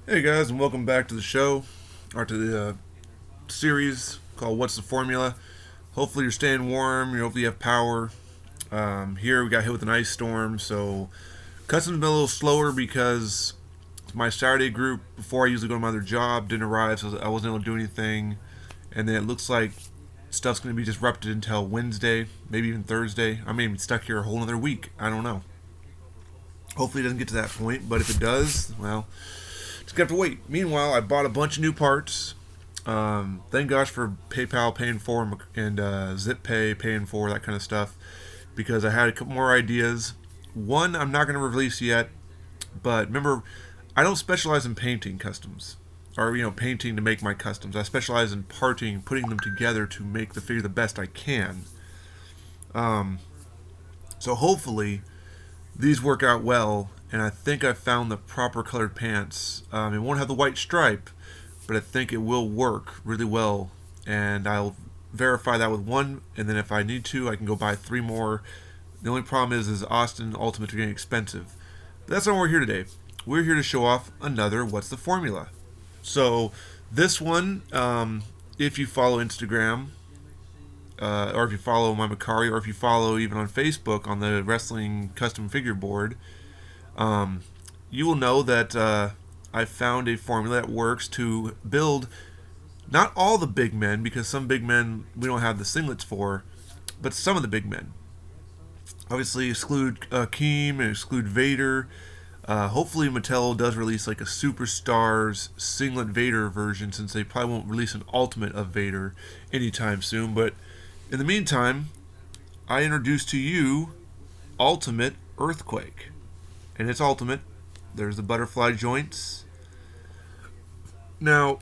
Hey guys, and welcome back to the show, or to the series called "What's the Formula?" Hopefully, you're staying warm. Hopefully, you have power. Here, we got hit with an ice storm, so custom's been a little slower because my Saturday group, before I usually go to my other job, didn't arrive, so I wasn't able to do anything. And then it looks like stuff's going to be disrupted until Wednesday, maybe even Thursday. I may be stuck here a whole another week. I don't know. Hopefully, it doesn't get to that point, but if it does, well, just gonna have to wait. Meanwhile, I bought a bunch of new parts. Thank gosh for PayPal paying for 'em and ZipPay paying for that kind of stuff, because I had a couple more ideas. One I'm not going to release yet, but remember, I don't specialize in painting customs or painting to make my customs. I specialize in parting, putting them together to make the figure the best I can. Um, so hopefully these work out well, and I think I found the proper colored pants. It won't have the white stripe, but I think it will work really well, and I'll verify that with one, and then if I need to, I can go buy three more. The only problem is Austin Ultimates are getting expensive. But that's not why we're here today. We're here to show off another What's the Formula. So this one, if you follow Instagram, or if you follow my Macari, or if you follow even on Facebook on the wrestling custom figure board, um, you will know that I found a formula that works to build not all the big men, because some big men we don't have the singlets for, but some of the big men. Obviously, exclude Keem and exclude Vader. Hopefully, Mattel does release like a Superstars singlet Vader version, since they probably won't release an Ultimate of Vader anytime soon. But in the meantime, I introduce to you Ultimate Earthquake. And it's Ultimate. There's the butterfly joints. Now,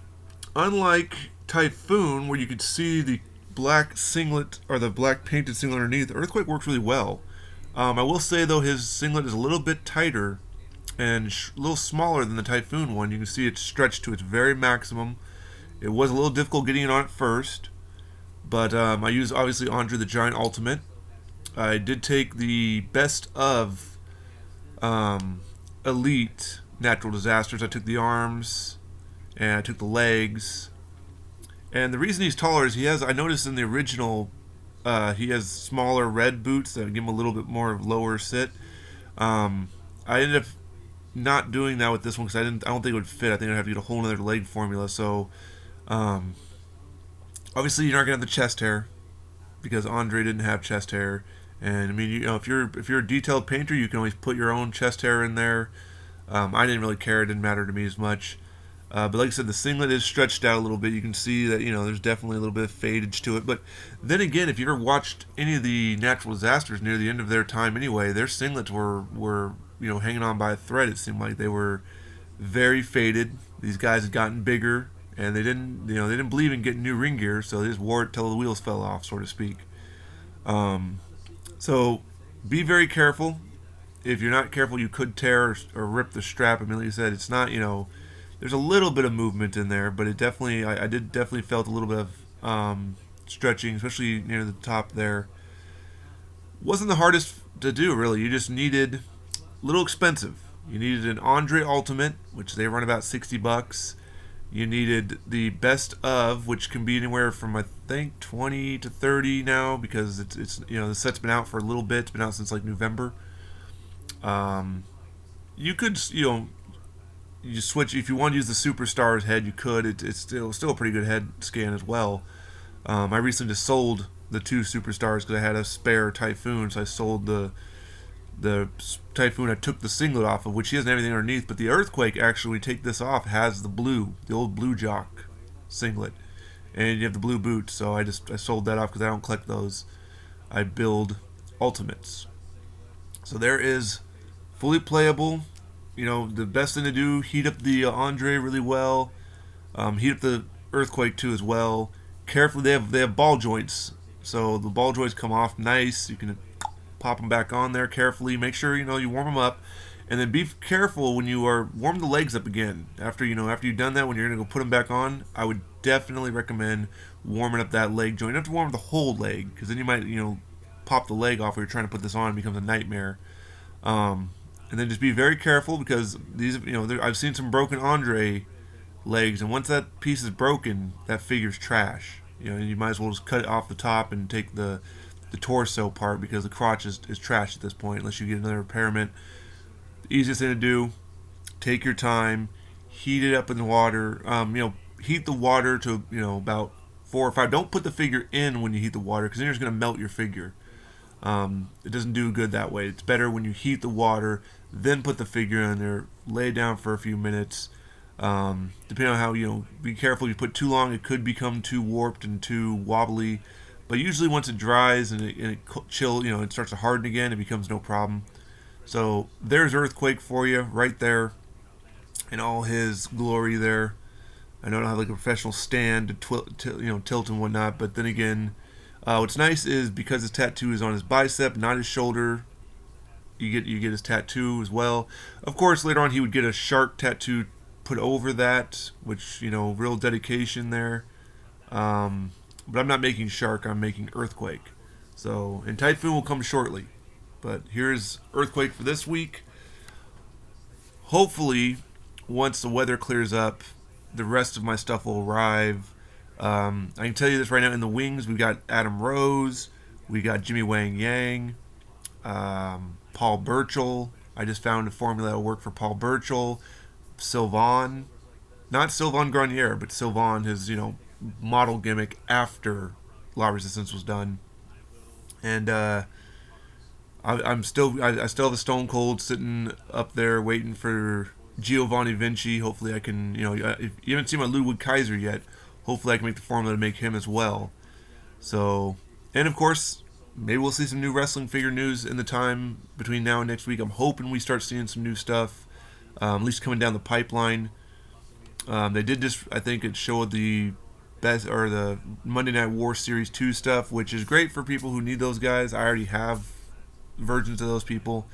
unlike Typhoon, where you could see the black singlet or the black painted singlet underneath, Earthquake works really well. I will say though, his singlet is a little bit tighter and a little smaller than the Typhoon one. You can see it's stretched to its very maximum. It was a little difficult getting it on at first, but I used obviously Andre the Giant Ultimate. I did take the best of Elite Natural Disasters. I took the arms and I took the legs. And the reason he's taller is I noticed in the original, he has smaller red boots that give him a little bit more of lower sit. I ended up not doing that with this one because I don't think it would fit. I think I'd have to get a whole other leg formula. So, um, obviously you're not gonna have the chest hair because Andre didn't have chest hair. And I mean, if you're a detailed painter, you can always put your own chest hair in there. I didn't really care; it didn't matter to me as much. But like I said, the singlet is stretched out a little bit. You can see that there's definitely a little bit of fadage to it. But then again, if you ever watched any of the natural disasters near the end of their time, anyway, their singlets were hanging on by a thread. It seemed like they were very faded. These guys had gotten bigger, and they didn't believe in getting new ring gear, so they just wore it till the wheels fell off, so to speak. Um, so be very careful. If you're not careful, you could tear or rip the strap. I mean, like I said, it's not there's a little bit of movement in there, but it definitely I did definitely felt a little bit of stretching, especially near the top there. Wasn't the hardest to do really. You just needed a little expensive. You needed an Andre Ultimate, which they run about $60. You needed the best of, which can be anywhere from I think 20 to 30 now, because it's the set's been out for a little bit. It's been out since like November. Um, you could you switch if you want to use the Superstars head. You could. It's still a pretty good head scan as well. I recently just sold the two Superstars because I had a spare Typhoon, so I sold the Typhoon. I took the singlet off of, which he doesn't have anything underneath, but the Earthquake, actually, we take this off, has the old blue jock singlet, and you have the blue boots. So I sold that off because I don't collect those. I build ultimates. So there is fully playable. The best thing to do: heat up the Andre really well. Heat up the Earthquake too as well. Carefully, they have ball joints, so the ball joints come off nice. You can pop them back on there carefully. Make sure you warm them up, and then be careful when you are warm the legs up again. After you've done that, when you're gonna go put them back on, I would definitely recommend warming up that leg joint. You don't have to warm the whole leg, because then you might pop the leg off while you're trying to put this on. It becomes a nightmare. Um, And then just be very careful because these, I've seen some broken Andre legs, and once that piece is broken, that figure's trash. You might as well just cut it off the top and take the torso part because the crotch is trash at this point unless you get another repairment. The easiest thing to do, take your time, heat it up in the water. Heat the water to about 4 or 5. Don't put the figure in when you heat the water because then you're just gonna melt your figure. It doesn't do good that way. It's better when you heat the water, then put the figure in there, lay it down for a few minutes. Depending on how be careful. If you put too long, it could become too warped and too wobbly. But usually once it dries and it chill, it starts to harden again, it becomes no problem. So there's Earthquake for you right there in all his glory there. I know I don't have like a professional stand to tilt and whatnot, but then again, what's nice is because his tattoo is on his bicep, not his shoulder. You get his tattoo as well. Of course, later on he would get a shark tattoo put over that, which real dedication there. But I'm not making shark. I'm making Earthquake. So, and Typhoon will come shortly. But here's Earthquake for this week. Hopefully, once the weather clears up, the rest of my stuff will arrive. I can tell you this right now. In the wings, we've got Adam Rose. We got Jimmy Wang Yang. Paul Burchill. I just found a formula that will work for Paul Burchill. Sylvain. Not Sylvain Grenier, but Sylvain, his, model gimmick after La Resistance was done. And I still have a Stone Cold sitting up there waiting for Giovanni Vinci. Hopefully I can, if you haven't seen my Ludwig Kaiser yet, hopefully I can make the formula to make him as well. So, and of course, maybe we'll see some new wrestling figure news in the time between now and next week. I'm hoping we start seeing some new stuff, at least coming down the pipeline. They did just, I think it showed the best or the Monday Night War Series 2 stuff, which is great for people who need those guys. I already have versions of those people.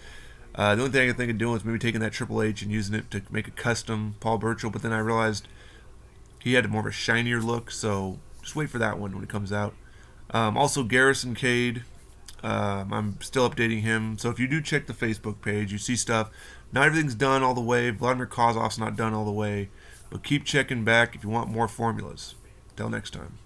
The only thing I can think of doing is maybe taking that Triple H and using it to make a custom Paul Burchill, but then I realized he had more of a shinier look, so just wait for that one when it comes out. Also, Garrison Cade, I'm still updating him, so if you do check the Facebook page, you see stuff. Not everything's done all the way. Vladimir Kozlov's not done all the way, but keep checking back if you want more formulas. Till next time.